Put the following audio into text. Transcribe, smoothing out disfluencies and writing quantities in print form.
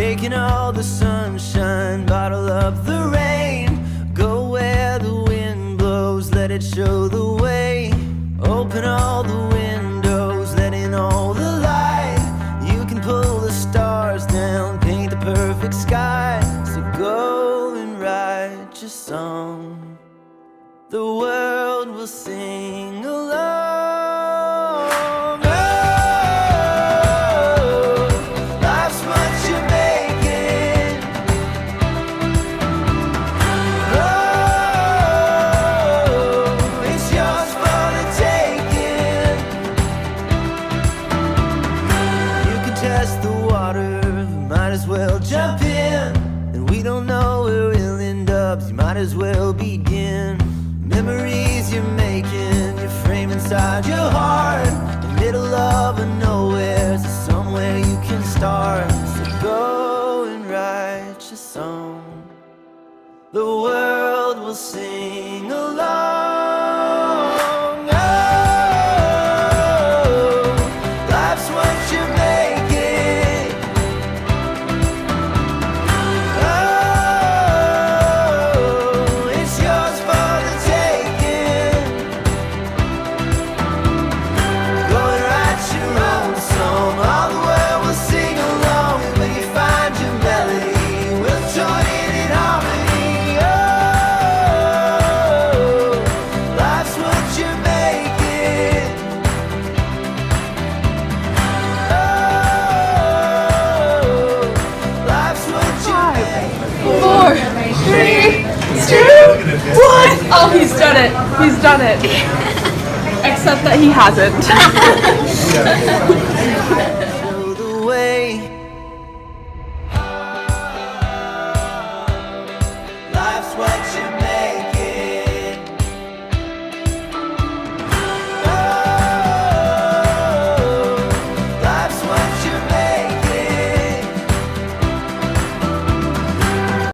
taking all the sunshine, bottle up the rain. Go where the wind blows, let it show the way. Open all the windows, let in all the light. You can pull the stars down, paint the perfect sky. So go and write your song. The world will sing along. Test the water, might as well jump in. And we don't know where we'll end up, so you might as well begin. Memories you're making, you frame inside your heart. The middle of a nowhere, so somewhere you can start. So go and write your song. The world will sing along. Oh, he's done it. He's done it. Except that he hasn't.